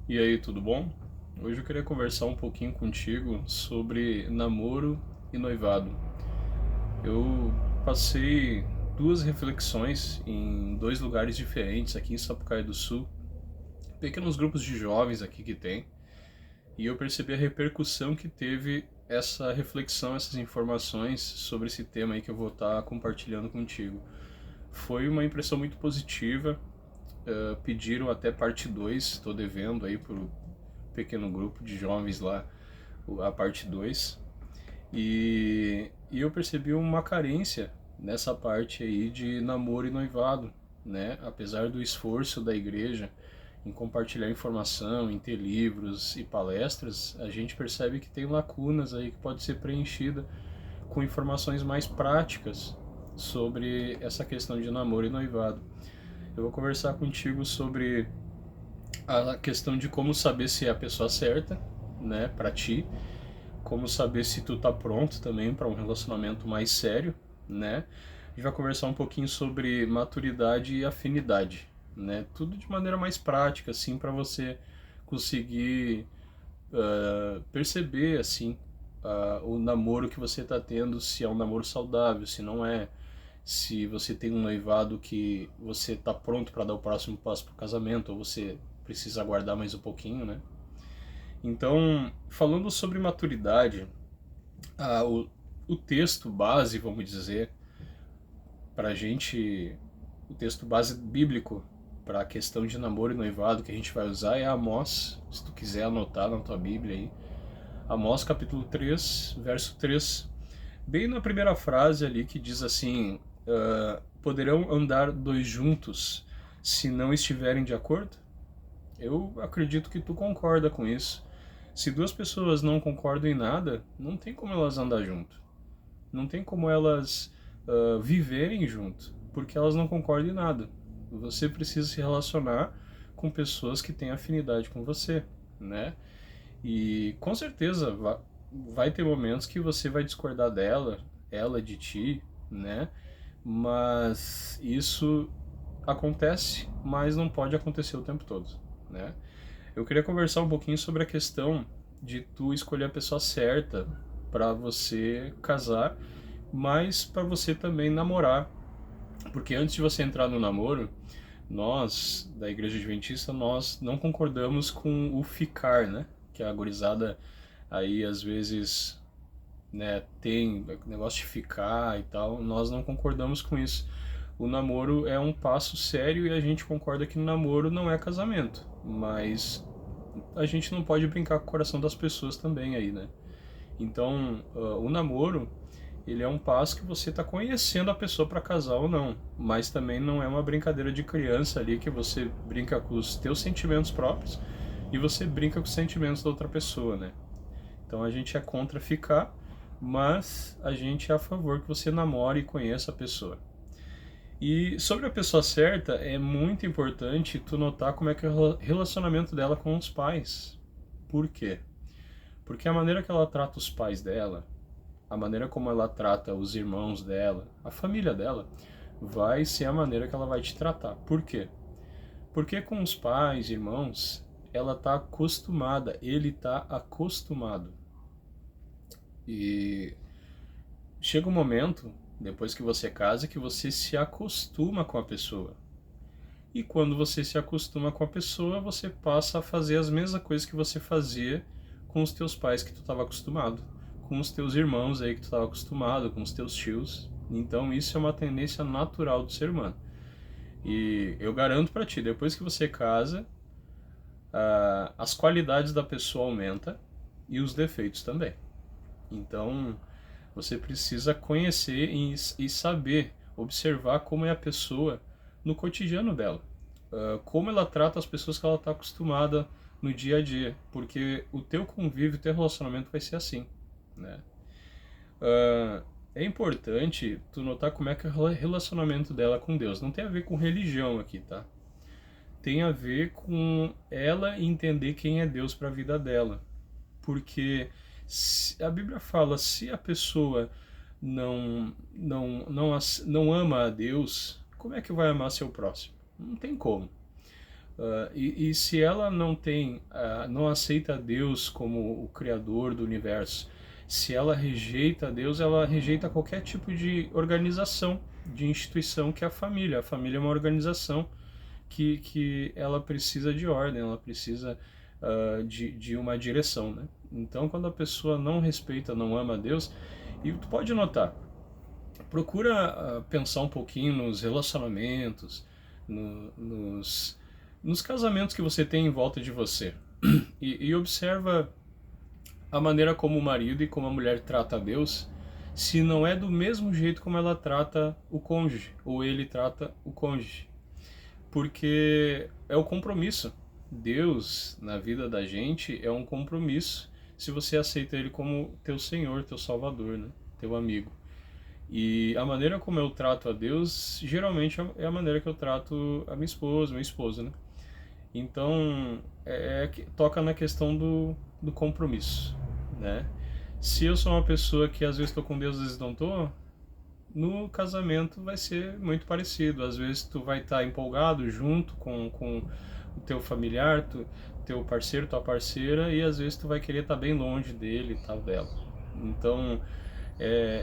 E aí, tudo bom? Hoje eu queria conversar um pouquinho contigo sobre namoro e noivado. Eu passei duas reflexões em dois lugares diferentes aqui em Sapucaí do Sul, pequenos grupos de jovens aqui que tem, e eu percebi a repercussão que teve essa reflexão, essas informações sobre esse tema aí que eu vou estar compartilhando contigo. Foi uma impressão muito positiva. Pediram até parte 2. Estou devendo aí pro pequeno grupo de jovens lá a parte 2. E eu percebi uma carência nessa parte aí de namoro e noivado, né? Apesar do esforço da igreja em compartilhar informação, em ter livros e palestras, a gente percebe que tem lacunas aí que pode ser preenchida com informações mais práticas sobre essa questão de namoro e noivado. Eu vou conversar contigo sobre a questão de como saber se é a pessoa certa, né, para ti, como saber se tu tá pronto também para um relacionamento mais sério, né? A gente vai conversar um pouquinho sobre maturidade e afinidade, né? Tudo de maneira mais prática, assim, para você conseguir perceber, assim, o namoro que você tá tendo, se é um namoro saudável, se não é, se você tem um noivado que você tá pronto para dar o próximo passo pro casamento, ou você precisa aguardar mais um pouquinho, né? Então, falando sobre maturidade, ah, o, o texto base, vamos dizer, para a gente, o texto base bíblico para a questão de namoro e noivado que a gente vai usar é Amós, se tu quiser anotar na tua Bíblia aí. Amós capítulo 3, verso 3. Bem na primeira frase ali que diz assim, poderão andar dois juntos se não estiverem de acordo? Eu acredito que tu concorda com isso. Se duas pessoas não concordam em nada, não tem como elas andar junto. Não tem como elas viverem junto, porque elas não concordam em nada. Você precisa se relacionar com pessoas que têm afinidade com você, né? E com certeza vai ter momentos que você vai discordar dela, ela de ti, né? Mas isso acontece, mas não pode acontecer o tempo todo, né? Eu queria conversar um pouquinho sobre a questão de tu escolher a pessoa certa para você casar, mas para você também namorar, porque antes de você entrar no namoro, nós da Igreja Adventista nós não concordamos com o ficar, né? Que a gurizada aí às vezes, né, tem negócio de ficar e tal. Nós não concordamos com isso. O namoro é um passo sério e a gente concorda que namoro não é casamento, mas a gente não pode brincar com o coração das pessoas também aí, né? Então, o namoro, ele é um passo que você está conhecendo a pessoa para casar ou não, mas também não é uma brincadeira de criança ali que você brinca com os teus sentimentos próprios e você brinca com os sentimentos da outra pessoa, né? Então a gente é contra ficar, mas a gente é a favor que você namore e conheça a pessoa. E sobre a pessoa certa, é muito importante tu notar como é que é o relacionamento dela com os pais. Por quê? Porque a maneira que ela trata os pais dela, a maneira como ela trata os irmãos dela, a família dela, vai ser a maneira que ela vai te tratar. Por quê? Porque com os pais, irmãos, ela está acostumada, ele está acostumado. E chega um momento, depois que você casa, que você se acostuma com a pessoa. E quando você se acostuma com a pessoa, você passa a fazer as mesmas coisas que você fazia com os teus pais que tu estava acostumado, com os teus irmãos aí que tu estava acostumado, com os teus tios. Então isso é uma tendência natural do ser humano. E eu garanto para ti, depois que você casa, as qualidades da pessoa aumentam e os defeitos também. Então você precisa conhecer e saber, observar como é a pessoa no cotidiano dela. Como ela trata as pessoas que ela está acostumada no dia a dia, porque o teu convívio, o teu relacionamento vai ser assim, né? É importante tu notar como é que é o relacionamento dela com Deus. Não tem a ver com religião aqui, tá? Tem a ver com ela entender quem é Deus para a vida dela. Porque a Bíblia fala, se a pessoa não ama a Deus, como é que vai amar seu próximo? Não tem como. E se ela não tem, não aceita Deus como o Criador do universo, se ela rejeita Deus, ela rejeita qualquer tipo de organização, de instituição que é a família. A família é uma organização que ela precisa de ordem, ela precisa de uma direção, né? Então, quando a pessoa não respeita, não ama Deus, e tu pode notar, procura pensar um pouquinho nos relacionamentos, nos casamentos que você tem em volta de você, e observa a maneira como o marido e como a mulher trata a Deus, se não é do mesmo jeito como ela trata o cônjuge, ou ele trata o cônjuge. Porque é o compromisso. Deus, na vida da gente, é um compromisso se você aceita Ele como teu Senhor, teu Salvador, né? Teu amigo. E a maneira como eu trato a Deus, geralmente é a maneira que eu trato a minha esposa, meu esposo, né? Então, toca na questão do compromisso, né? Se eu sou uma pessoa que às vezes estou com Deus, às vezes não estou, no casamento vai ser muito parecido. Às vezes tu vai estar empolgado junto com o teu familiar, teu parceiro, tua parceira, e às vezes tu vai querer estar bem longe dele e tal dela. Então,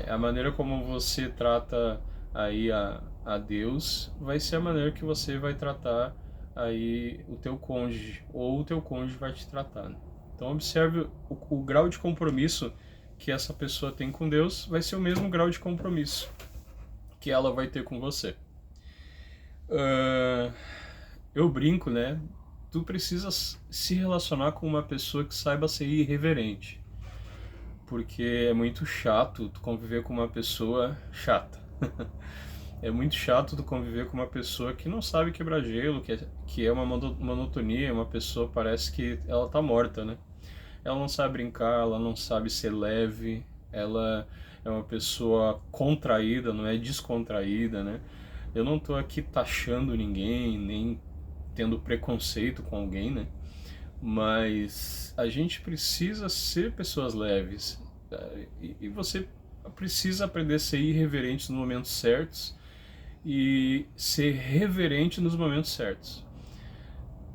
a maneira como você trata aí a Deus vai ser a maneira que você vai tratar aí o teu cônjuge, ou o teu cônjuge vai te tratar, né? Então observe o grau de compromisso que essa pessoa tem com Deus, vai ser o mesmo grau de compromisso que ela vai ter com você. Eu brinco, né? Tu precisa se relacionar com uma pessoa que saiba ser irreverente, porque é muito chato tu conviver com uma pessoa chata. É muito chato tu conviver com uma pessoa que não sabe quebrar gelo, que é uma monotonia, uma pessoa parece que ela tá morta, né? Ela não sabe brincar, ela não sabe ser leve, ela é uma pessoa contraída, não é descontraída, né? Eu não tô aqui taxando ninguém, nem tendo preconceito com alguém, né? Mas a gente precisa ser pessoas leves, e você precisa aprender a ser irreverente nos momentos certos e ser reverente nos momentos certos.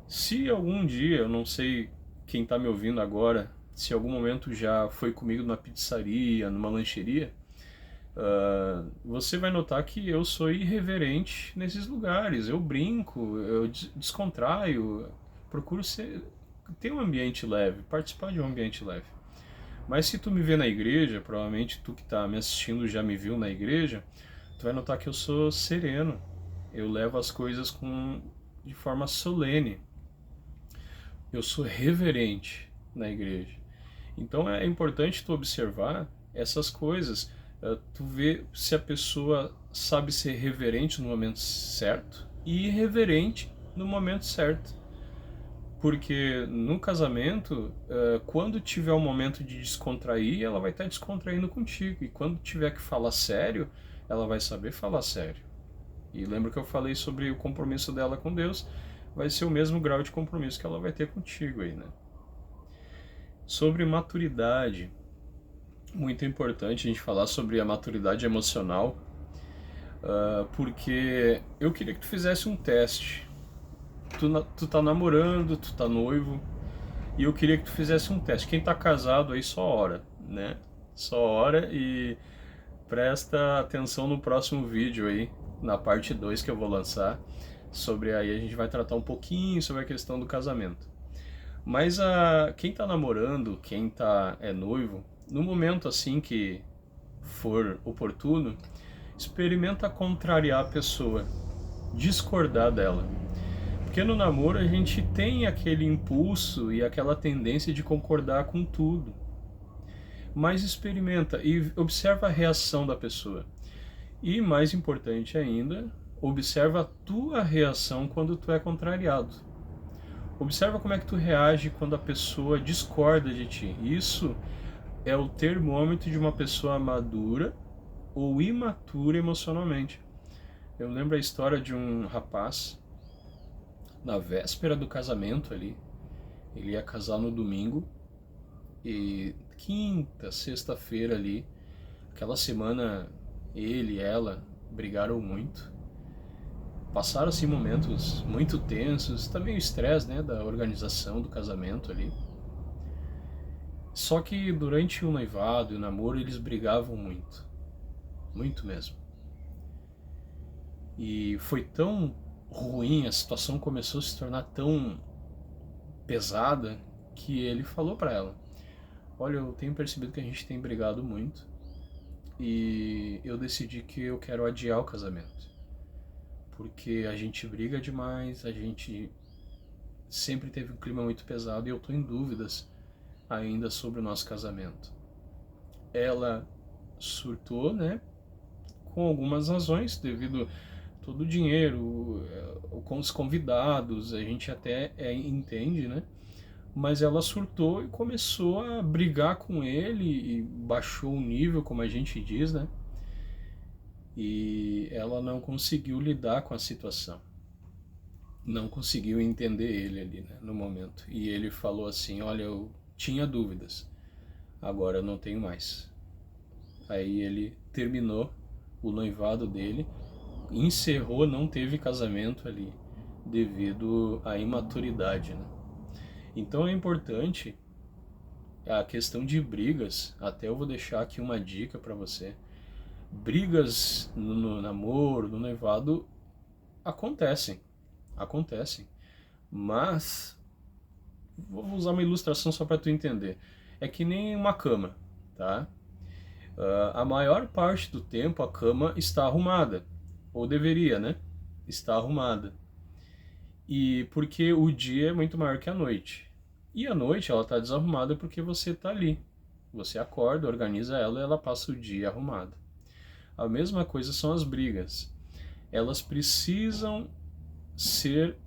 Se algum dia, eu não sei quem está me ouvindo agora, se algum momento já foi comigo numa pizzaria, numa lancheria, você vai notar que eu sou irreverente nesses lugares. Eu brinco, eu descontraio, procuro ter um ambiente leve, participar de um ambiente leve. Mas se tu me vê na igreja, provavelmente tu que está me assistindo já me viu na igreja, tu vai notar que eu sou sereno. Eu levo as coisas de forma solene. Eu sou reverente na igreja. Então é importante tu observar essas coisas, tu vê se a pessoa sabe ser reverente no momento certo e irreverente no momento certo. Porque no casamento, quando tiver um momento de descontrair, ela vai estar descontraindo contigo. E quando tiver que falar sério, ela vai saber falar sério. E lembra que eu falei sobre o compromisso dela com Deus, vai ser o mesmo grau de compromisso que ela vai ter contigo aí, né? Sobre maturidade, muito importante a gente falar sobre a maturidade emocional, porque eu queria que tu fizesse um teste. Tu tá namorando, tu tá noivo, e eu queria que tu fizesse um teste. Quem tá casado aí só ora, né? Só ora e presta atenção no próximo vídeo aí, na parte 2 que eu vou lançar, sobre aí a gente vai tratar um pouquinho sobre a questão do casamento. Mas quem tá namorando, quem é noivo, no momento assim que for oportuno, experimenta contrariar a pessoa, discordar dela. Porque no namoro a gente tem aquele impulso e aquela tendência de concordar com tudo. Mas experimenta e observa a reação da pessoa. E mais importante ainda, observa a tua reação quando tu é contrariado. Observa como é que tu reage quando a pessoa discorda de ti. Isso é o termômetro de uma pessoa madura ou imatura emocionalmente. Eu lembro a história de um rapaz, na véspera do casamento ali, ele ia casar no domingo, e quinta, sexta-feira ali, aquela semana ele e ela brigaram muito, passaram assim momentos muito tensos, também o estresse, né, da organização do casamento ali. Só que durante o noivado e o namoro eles brigavam muito, muito mesmo. E foi tão ruim, a situação começou a se tornar tão pesada que ele falou para ela: olha, eu tenho percebido que a gente tem brigado muito e eu decidi que eu quero adiar o casamento. Porque a gente briga demais, a gente sempre teve um clima muito pesado e eu tô em dúvidas ainda sobre o nosso casamento. Ela surtou, né? Com algumas razões, devido todo o dinheiro, com os convidados, a gente até entende, né? Mas ela surtou e começou a brigar com ele e baixou o nível, como a gente diz, né? E ela não conseguiu lidar com a situação. Não conseguiu entender ele ali, né, no momento. E ele falou assim: olha, eu tinha dúvidas, agora eu não tenho mais. Aí ele terminou o noivado dele, encerrou, não teve casamento ali, devido à imaturidade, né? Então é importante a questão de brigas. Até eu vou deixar aqui uma dica para você. Brigas no namoro, no noivado, acontecem, acontecem. Mas vou usar uma ilustração só para tu entender. É que nem uma cama, tá? A maior parte do tempo a cama está arrumada, ou deveria, né? Está arrumada. E porque o dia é muito maior que a noite. E a noite ela está desarrumada porque você está ali. Você acorda, organiza ela e ela passa o dia arrumada. A mesma coisa são as brigas. Elas precisam ser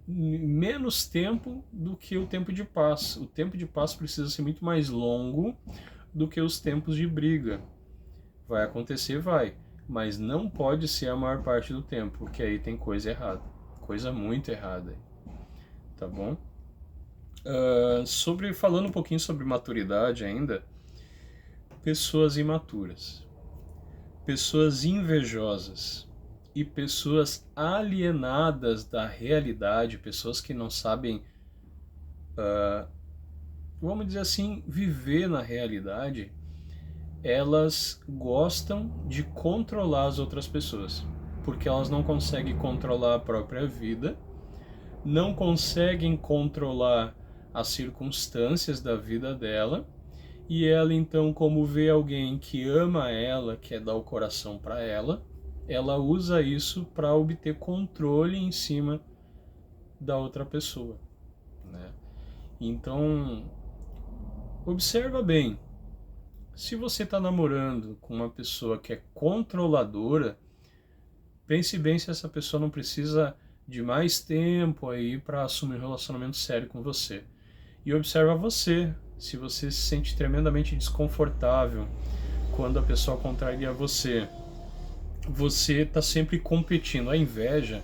menos tempo do que o tempo de paz. O tempo de paz precisa ser muito mais longo do que os tempos de briga. Vai acontecer, vai, mas não pode ser a maior parte do tempo, porque aí tem coisa errada, coisa muito errada, tá bom? Falando um pouquinho sobre maturidade ainda, pessoas imaturas, pessoas invejosas e pessoas alienadas da realidade, pessoas que não sabem, vamos dizer assim, viver na realidade, elas gostam de controlar as outras pessoas, porque elas não conseguem controlar a própria vida, não conseguem controlar as circunstâncias da vida dela, e ela então, como vê alguém que ama ela, quer dar o coração para ela usa isso para obter controle em cima da outra pessoa, né? Então, observa bem. Se você está namorando com uma pessoa que é controladora, pense bem se essa pessoa não precisa de mais tempo aí para assumir um relacionamento sério com você. E observa você, se você se sente tremendamente desconfortável quando a pessoa contraria você. Você está sempre competindo. A inveja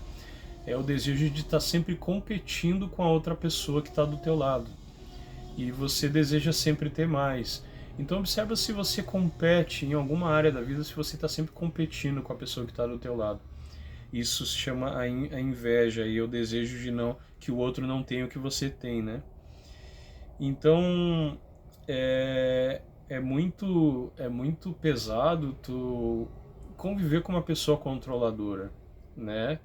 é o desejo de estar sempre competindo com a outra pessoa que está do teu lado. E você deseja sempre ter mais. Então observa se você compete em alguma área da vida, se você está sempre competindo com a pessoa que está do teu lado. Isso se chama a inveja e o desejo de não que o outro não tenha o que você tem, né? Então é muito pesado tu conviver com uma pessoa controladora, né?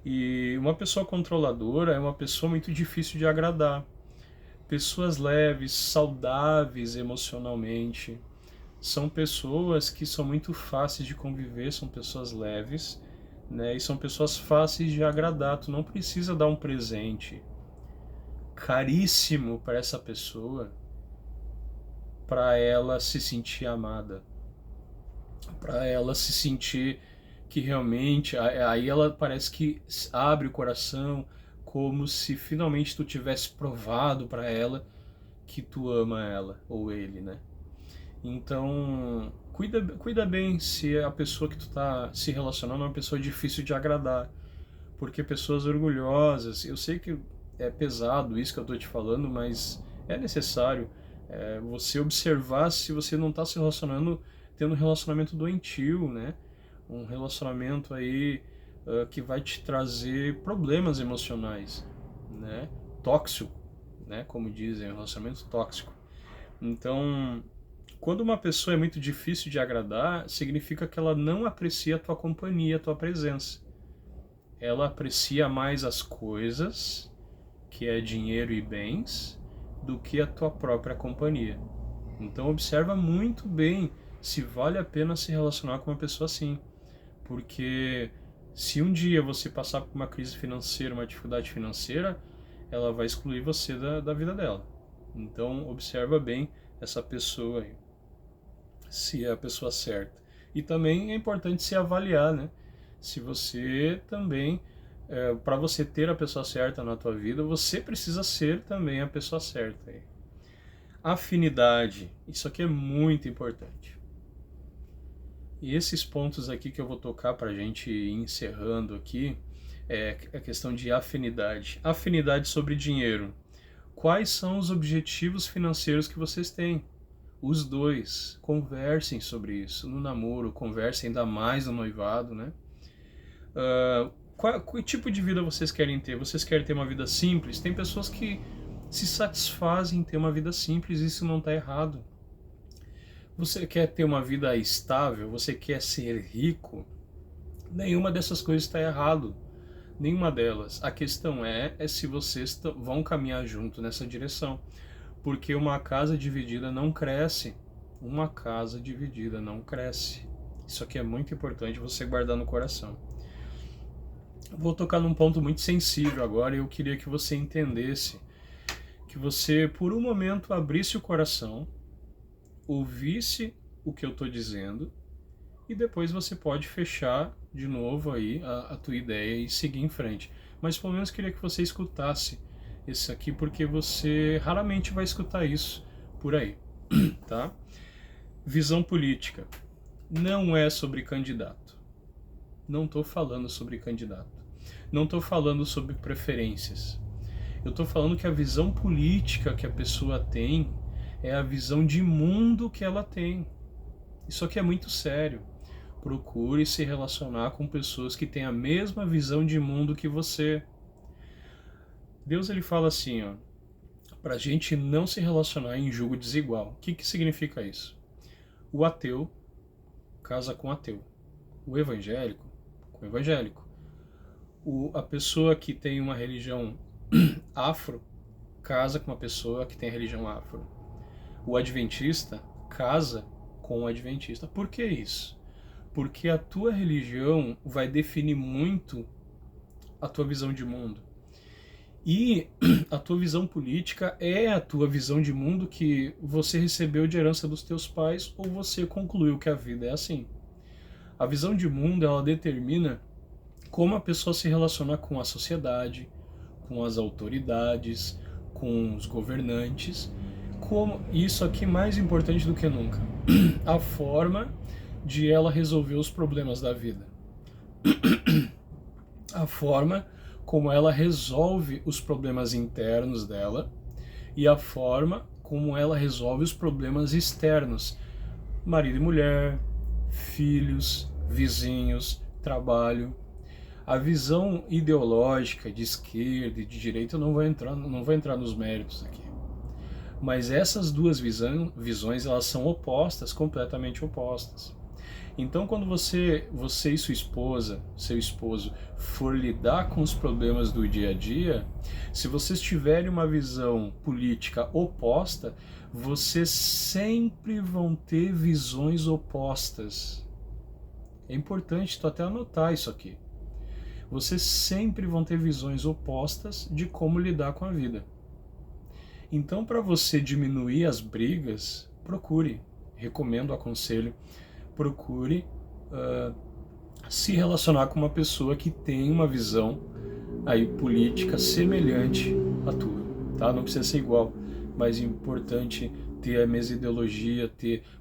E uma pessoa controladora é uma pessoa muito difícil de agradar. Pessoas leves, saudáveis emocionalmente, são pessoas que são muito fáceis de conviver, são pessoas leves, né? E são pessoas fáceis de agradar. Tu não precisa dar um presente caríssimo para essa pessoa para ela se sentir amada, para ela se sentir que realmente aí ela parece que abre o coração, como se finalmente tu tivesse provado para ela que tu ama ela ou ele, né? Então cuida bem se a pessoa que tu tá se relacionando é uma pessoa difícil de agradar, porque pessoas orgulhosas, eu sei que é pesado isso que eu tô te falando, mas é necessário você observar se você não está se relacionando, tendo um relacionamento doentio, né? Um relacionamento aí que vai te trazer problemas emocionais, né? Tóxico, né? Como dizem, um relacionamento tóxico. Então, quando uma pessoa é muito difícil de agradar, significa que ela não aprecia a tua companhia, a tua presença. Ela aprecia mais as coisas, que é dinheiro e bens, do que a tua própria companhia. Então observa muito bem se vale a pena se relacionar com uma pessoa assim. Porque se um dia você passar por uma crise financeira, uma dificuldade financeira, ela vai excluir você da vida dela. Então observa bem essa pessoa aí, se é a pessoa certa. E também é importante se avaliar, né? Se você também, para você ter a pessoa certa na tua vida, você precisa ser também a pessoa certa aí. Afinidade, isso aqui é muito importante. E esses pontos aqui que eu vou tocar para a gente ir encerrando aqui é a questão de afinidade. Afinidade sobre dinheiro. Quais são os objetivos financeiros que vocês têm? Os dois conversem sobre isso no namoro, conversem ainda mais no noivado, né? Qual tipo de vida vocês querem ter? Vocês querem ter uma vida simples? Tem pessoas que se satisfazem em ter uma vida simples, isso não está errado. Você quer ter uma vida estável? Você quer ser rico? Nenhuma dessas coisas está errado. Nenhuma delas. A questão é se vocês vão caminhar junto nessa direção. Porque uma casa dividida não cresce. Uma casa dividida não cresce. Isso aqui é muito importante você guardar no coração. Vou tocar num ponto muito sensível agora e eu queria que você entendesse. Que você, por um momento, abrisse o coração, ouvisse o que eu estou dizendo e depois você pode fechar de novo aí a tua ideia e seguir em frente. Mas pelo menos queria que você escutasse esse aqui, porque você raramente vai escutar isso por aí, tá? Visão política. Não é sobre candidato. Não estou falando sobre candidato. Não estou falando sobre preferências. Eu estou falando que a visão política que a pessoa tem é a visão de mundo que ela tem. Isso aqui é muito sério. Procure se relacionar com pessoas que têm a mesma visão de mundo que você. Deus ele fala assim, ó, para a gente não se relacionar em julgo desigual. O que significa isso? O ateu casa com ateu. O evangélico com evangélico. A pessoa que tem uma religião afro casa com uma pessoa que tem a religião afro. O adventista casa com o adventista. Por que isso? Porque a tua religião vai definir muito a tua visão de mundo. E a tua visão política é a tua visão de mundo que você recebeu de herança dos teus pais ou você concluiu que a vida é assim. A visão de mundo, ela determina como a pessoa se relaciona com a sociedade, com as autoridades, com os governantes, como isso aqui mais importante do que nunca, a forma de ela resolver os problemas da vida. A forma como ela resolve os problemas internos dela e a forma como ela resolve os problemas externos. Marido e mulher, filhos, vizinhos, trabalho. A visão ideológica de esquerda e de direita eu não vou entrar nos méritos aqui. Mas essas duas visões elas são opostas, completamente opostas. Então, quando você e sua esposa, seu esposo, for lidar com os problemas do dia a dia, se vocês tiverem uma visão política oposta, vocês sempre vão ter visões opostas. É importante tu até anotar isso aqui. Vocês sempre vão ter visões opostas de como lidar com a vida. Então, para você diminuir as brigas, recomendo, aconselho, procure se relacionar com uma pessoa que tem uma visão aí política semelhante à tua, tá? Não precisa ser igual, mas é importante ter a mesma ideologia,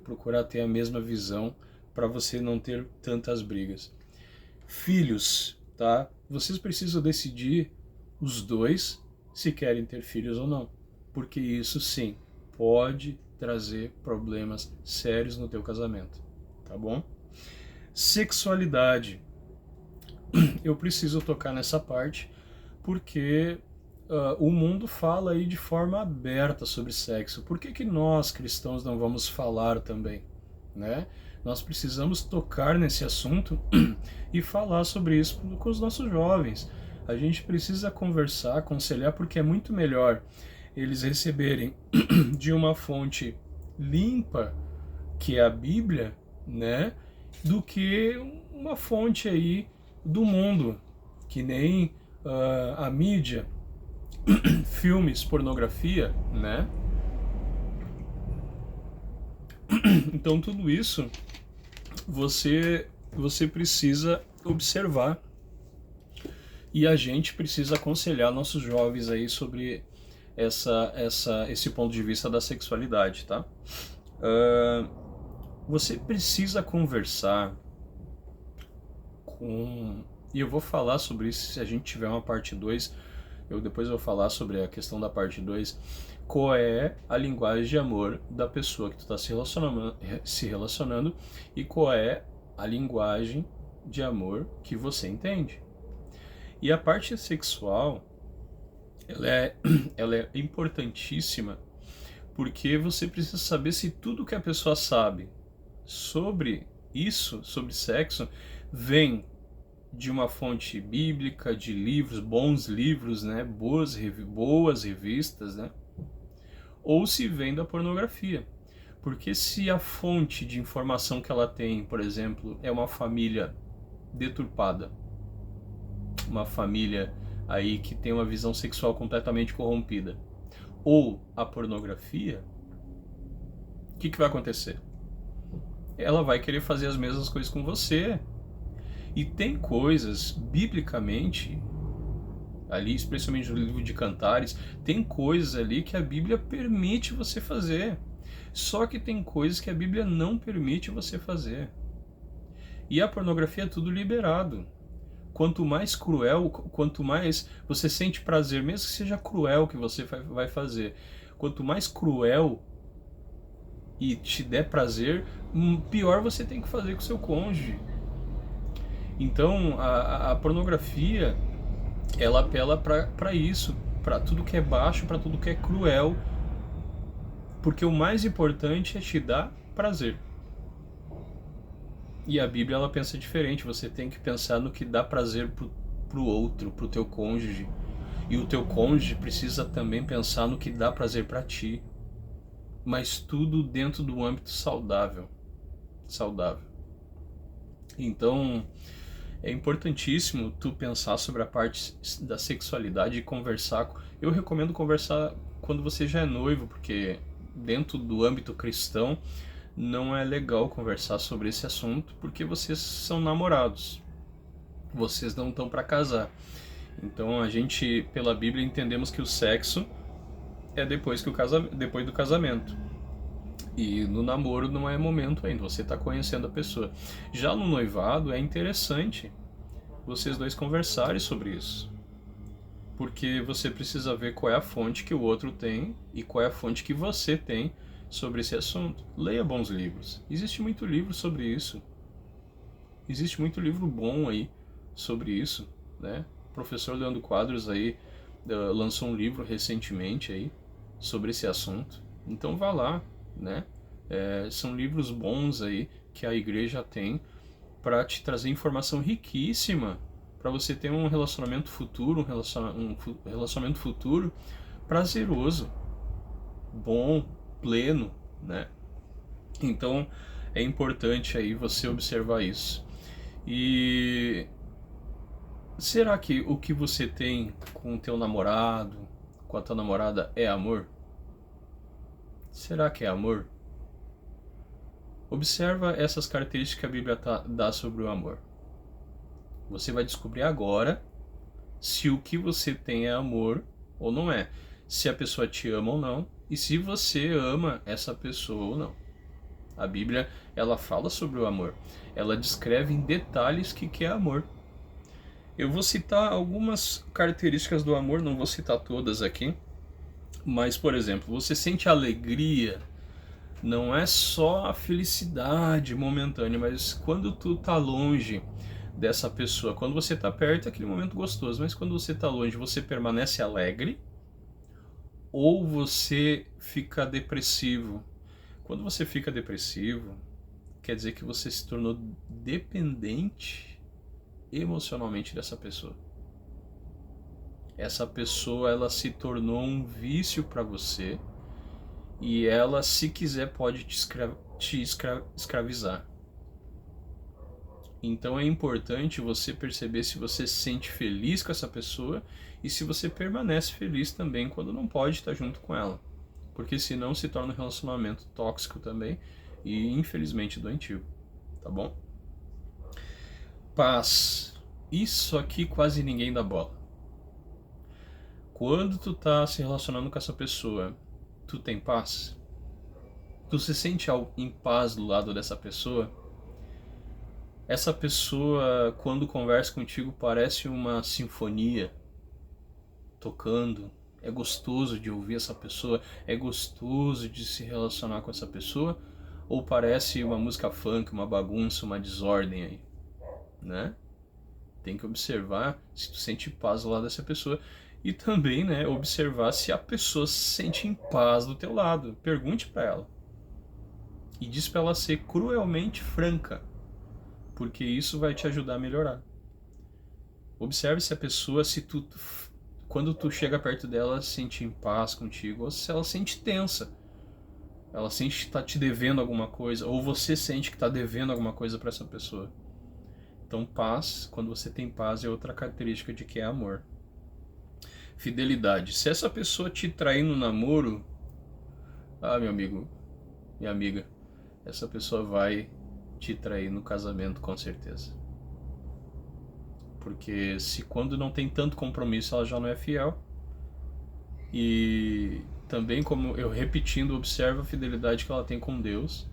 procurar ter a mesma visão para você não ter tantas brigas. Filhos, tá? Vocês precisam decidir os dois se querem ter filhos ou não, porque isso sim pode trazer problemas sérios no teu casamento, tá bom? Sexualidade. eu preciso tocar nessa parte, porque o mundo fala aí de forma aberta sobre sexo. Por que que nós, cristãos, não vamos falar também, né? Nós precisamos tocar nesse assunto e falar sobre isso com os nossos jovens. A gente precisa conversar, aconselhar, porque é muito melhor eles receberem de uma fonte limpa, que é a Bíblia, né, do que uma fonte aí do mundo, que nem a mídia, filmes, pornografia, né? Então tudo isso você precisa observar, e a gente precisa aconselhar nossos jovens aí sobre esse ponto de vista da sexualidade, tá? Você precisa conversar com... E eu vou falar sobre isso se a gente tiver uma parte 2. Depois eu vou falar sobre a questão da parte 2. Qual é a linguagem de amor da pessoa que tu está se relacionando e qual é a linguagem de amor que você entende. E a parte sexual, ela é importantíssima, porque você precisa saber se tudo que a pessoa sabe sobre isso, sobre sexo, vem de uma fonte bíblica, de livros, bons livros, né, boas revistas, né, ou se vem da pornografia. Porque se a fonte de informação que ela tem, por exemplo, é uma família deturpada, uma família aí que tem uma visão sexual completamente corrompida, ou a pornografia, o que vai acontecer? Ela vai querer fazer as mesmas coisas com você. E tem coisas, biblicamente, ali, especialmente no livro de Cantares, tem coisas ali que a Bíblia permite você fazer. Só que tem coisas que a Bíblia não permite você fazer. E a pornografia é tudo liberado. Quanto mais cruel, quanto mais você sente prazer, mesmo que seja cruel que você vai fazer, quanto mais cruel e te der prazer, pior você tem que fazer com o seu cônjuge. Então a pornografia, ela apela para isso, para tudo que é baixo, para tudo que é cruel, porque o mais importante é te dar prazer. E a Bíblia, ela pensa diferente. Você tem que pensar no que dá prazer pro outro, pro teu cônjuge. E o teu cônjuge precisa também pensar no que dá prazer para ti. Mas tudo dentro do âmbito saudável. Então, é importantíssimo tu pensar sobre a parte da sexualidade e conversar. Eu recomendo conversar quando você já é noivo, porque dentro do âmbito cristão não é legal conversar sobre esse assunto, porque vocês são namorados. Vocês não estão para casar. Então a gente, pela Bíblia, entendemos que o sexo é depois do casamento. E no namoro não é momento ainda, você está conhecendo a pessoa. Já no noivado é interessante vocês dois conversarem sobre isso. Porque você precisa ver qual é a fonte que o outro tem e qual é a fonte que você tem sobre esse assunto. Leia bons livros. Existe muito livro sobre isso. Existe muito livro bom aí sobre isso, né? O professor Leandro Quadros aí lançou um livro recentemente aí sobre esse assunto. Então vá lá, né? São livros bons aí que a igreja tem para te trazer informação riquíssima para você ter um relacionamento futuro, um relacionamento futuro prazeroso, bom, pleno, né? Então é importante aí você observar isso. E será que o que você tem com o teu namorado, com a tua namorada é amor? Será que é amor? Observa essas características que a Bíblia dá sobre o amor. Você vai descobrir agora se o que você tem é amor ou não é. Se a pessoa te ama ou não. E se você ama essa pessoa ou não. A Bíblia, ela fala sobre o amor. Ela descreve em detalhes o que é amor. Eu vou citar algumas características do amor, não vou citar todas aqui. Mas, por exemplo, você sente alegria. Não é só a felicidade momentânea, mas quando tu tá longe dessa pessoa. Quando você está perto é aquele momento gostoso, mas quando você está longe, você permanece alegre ou você fica depressivo? Quando você fica depressivo, quer dizer que você se tornou dependente emocionalmente dessa pessoa. Essa pessoa, ela se tornou um vício para você e ela, se quiser, pode te escravizar. Então é importante você perceber se você se sente feliz com essa pessoa e se você permanece feliz também quando não pode estar junto com ela. Porque senão se torna um relacionamento tóxico também e infelizmente doentio. Tá bom? Paz. Isso aqui quase ninguém dá bola. Quando tu tá se relacionando com essa pessoa, tu tem paz? Tu se sente em paz do lado dessa pessoa? Essa pessoa, quando conversa contigo, parece uma sinfonia tocando. É gostoso de ouvir essa pessoa, é gostoso de se relacionar com essa pessoa, ou parece uma música funk, uma bagunça, uma desordem aí, né? Tem que observar se tu sente paz do lado dessa pessoa e também, né, observar se a pessoa se sente em paz do teu lado. Pergunte para ela e diz para ela ser cruelmente franca, porque isso vai te ajudar a melhorar. Observe se a pessoa, quando tu chega perto dela, se sente em paz contigo, ou se ela se sente tensa. Ela sente que está te devendo alguma coisa, ou você sente que está devendo alguma coisa para essa pessoa. Então, paz, quando você tem paz, é outra característica de que é amor. Fidelidade. Se essa pessoa te trair no namoro, meu amigo, minha amiga, essa pessoa vai te trair no casamento com certeza. Porque se quando não tem tanto compromisso ela já não é fiel. E também, como eu repetindo, observa a fidelidade que ela tem com Deus.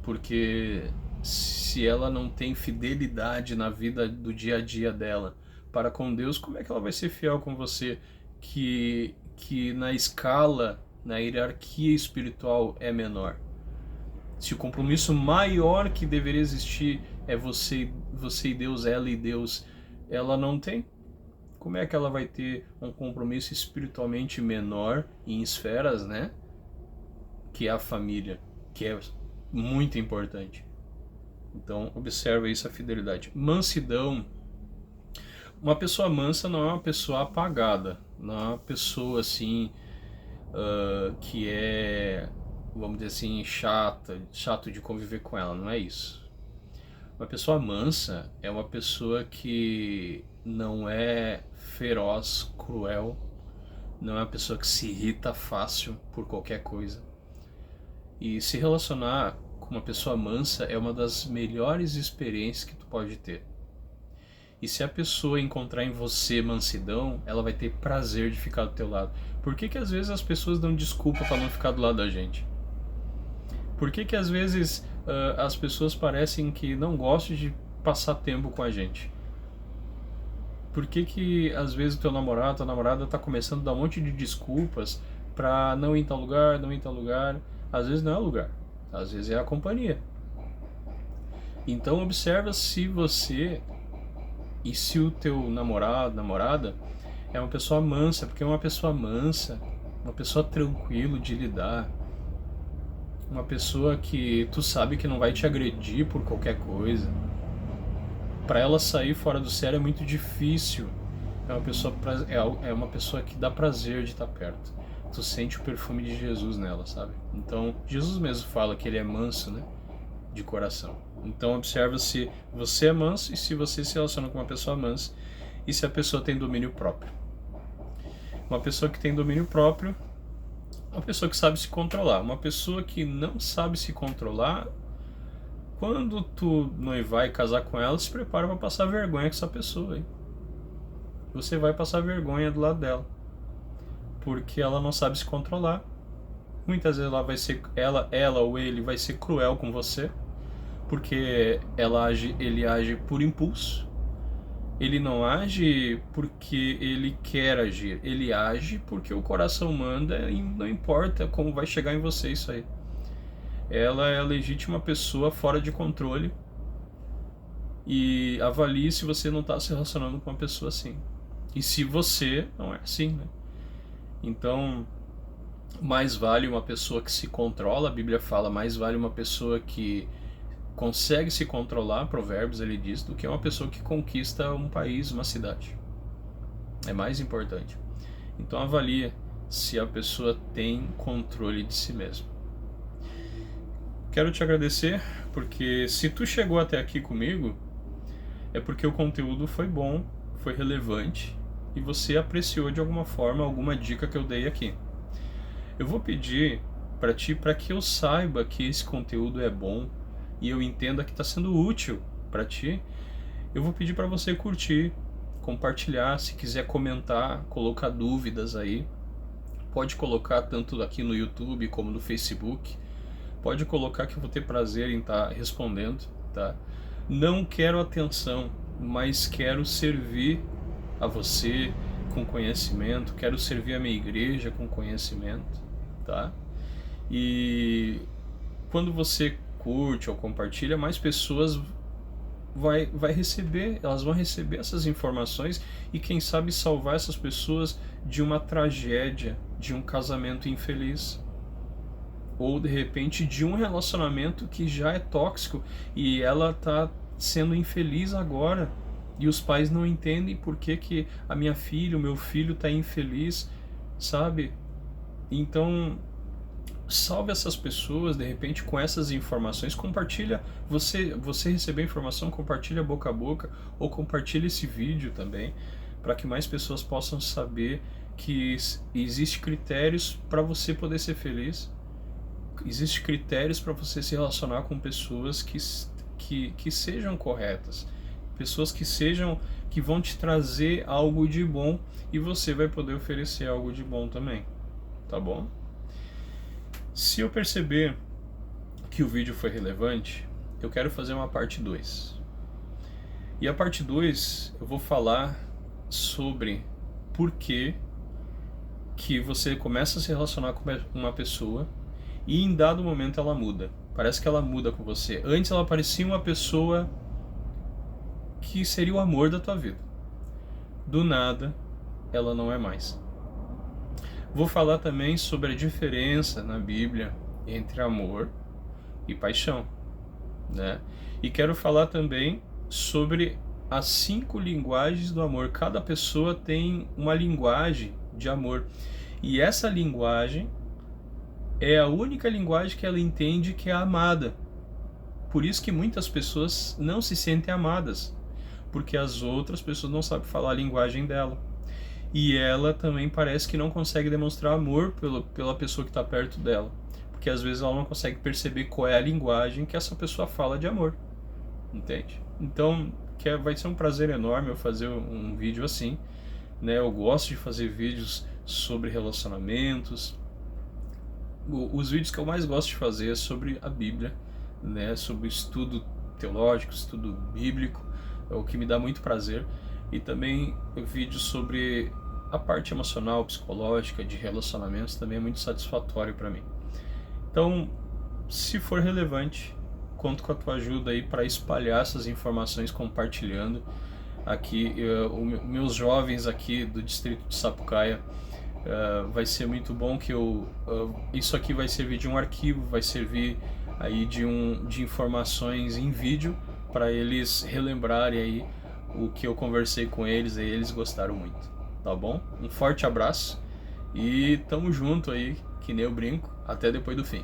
Porque se ela não tem fidelidade na vida do dia a dia dela para com Deus, como é que ela vai ser fiel com você que na escala, na hierarquia espiritual é menor? Se o compromisso maior que deveria existir é você e Deus, ela e Deus, ela não tem, como é que ela vai ter um compromisso espiritualmente menor em esferas, né? Que é a família, que é muito importante. Então, observa isso, a fidelidade. Mansidão. Uma pessoa mansa não é uma pessoa apagada, não é uma pessoa assim que é, vamos dizer assim, chato de conviver com ela, não é isso. Uma pessoa mansa é uma pessoa que não é feroz, cruel, não é uma pessoa que se irrita fácil por qualquer coisa. E se relacionar com uma pessoa mansa é uma das melhores experiências que tu pode ter. E se a pessoa encontrar em você mansidão, ela vai ter prazer de ficar do teu lado. Por que às vezes as pessoas dão desculpa para não ficar do lado da gente? Por que às vezes as pessoas parecem que não gostam de passar tempo com a gente? Por que às vezes o teu namorado, tua namorada tá começando a dar um monte de desculpas para não ir em tal lugar, não ir em tal lugar? Às vezes não é o lugar, às vezes é a companhia. Então observa se você e se o teu namorado, namorada é uma pessoa mansa, porque uma pessoa mansa, uma pessoa tranquila de lidar, uma pessoa que tu sabe que não vai te agredir por qualquer coisa. Para ela sair fora do sério é muito difícil. É uma pessoa que dá prazer de estar perto. Tu sente o perfume de Jesus nela, sabe? Então, Jesus mesmo fala que ele é manso, né? De coração. Então, observa se você é manso e se você se relaciona com uma pessoa mansa e se a pessoa tem domínio próprio. Uma pessoa que tem domínio próprio, uma pessoa que sabe se controlar. Uma pessoa que não sabe se controlar, quando tu noivar e casar com ela, se prepara para passar vergonha com essa pessoa, hein? Você vai passar vergonha do lado dela, porque ela não sabe se controlar. Muitas vezes ela ou ele vai ser cruel com você, porque ele age por impulso. Ele não age porque ele quer agir, ele age porque o coração manda e não importa como vai chegar em você isso aí. Ela é a legítima pessoa fora de controle e avalie se você não está se relacionando com uma pessoa assim. E se você não é assim, né? Então, mais vale uma pessoa que se controla, a Bíblia fala, mais vale uma pessoa que consegue se controlar, Provérbios ele diz, do que uma pessoa que conquista um país, uma cidade. É mais importante. Então avalie se a pessoa tem controle de si mesma. Quero te agradecer, porque se tu chegou até aqui comigo, é porque o conteúdo foi bom, foi relevante e você apreciou de alguma forma alguma dica que eu dei aqui. Eu vou pedir para ti, para que eu saiba que esse conteúdo é bom e eu entenda que está sendo útil para ti, eu vou pedir para você curtir, compartilhar, se quiser comentar, colocar dúvidas aí, pode colocar tanto aqui no YouTube como no Facebook, pode colocar que eu vou ter prazer em estar respondendo, tá? Não quero atenção, mas quero servir a você com conhecimento, quero servir a minha igreja com conhecimento, tá? E quando você curte ou compartilha, mais pessoas vai receber, elas vão receber essas informações e quem sabe salvar essas pessoas de uma tragédia, de um casamento infeliz, ou de repente de um relacionamento que já é tóxico e ela tá sendo infeliz agora e os pais não entendem por que a minha filha, o meu filho tá infeliz, sabe? Então salve essas pessoas de repente com essas informações, compartilha, você receber informação, compartilha boca a boca ou compartilha esse vídeo também para que mais pessoas possam saber que existe critérios para você poder ser feliz, existe critérios para você se relacionar com pessoas que sejam corretas, pessoas que vão te trazer algo de bom e você vai poder oferecer algo de bom também, tá bom? Se eu perceber que o vídeo foi relevante, eu quero fazer uma parte 2. E a parte 2 eu vou falar sobre por que você começa a se relacionar com uma pessoa e em dado momento ela muda. Parece que ela muda com você. Antes ela parecia uma pessoa que seria o amor da tua vida. Do nada, ela não é mais. Vou falar também sobre a diferença na Bíblia entre amor e paixão, né? E quero falar também sobre as 5 linguagens do amor. Cada pessoa tem uma linguagem de amor. E essa linguagem é a única linguagem que ela entende que é amada. Por isso que muitas pessoas não se sentem amadas, porque as outras pessoas não sabem falar a linguagem dela. E ela também parece que não consegue demonstrar amor pela pessoa que está perto dela, porque às vezes ela não consegue perceber qual é a linguagem que essa pessoa fala de amor, entende? Então vai ser um prazer enorme eu fazer um vídeo assim, né? Eu gosto de fazer vídeos sobre relacionamentos. Os vídeos que eu mais gosto de fazer é sobre a Bíblia, né? Sobre estudo teológico, estudo bíblico, é o que me dá muito prazer. E também vídeos sobre a parte emocional, psicológica, de relacionamentos, também é muito satisfatório para mim. Então, se for relevante, conto com a tua ajuda aí para espalhar essas informações, compartilhando. Aqui, meus jovens aqui do distrito de Sapucaia, vai ser muito bom que isso aqui vai servir de um arquivo, vai servir aí de informações em vídeo para eles relembrarem aí o que eu conversei com eles e eles gostaram muito, tá bom? Um forte abraço e tamo junto aí, que nem eu brinco, até depois do fim.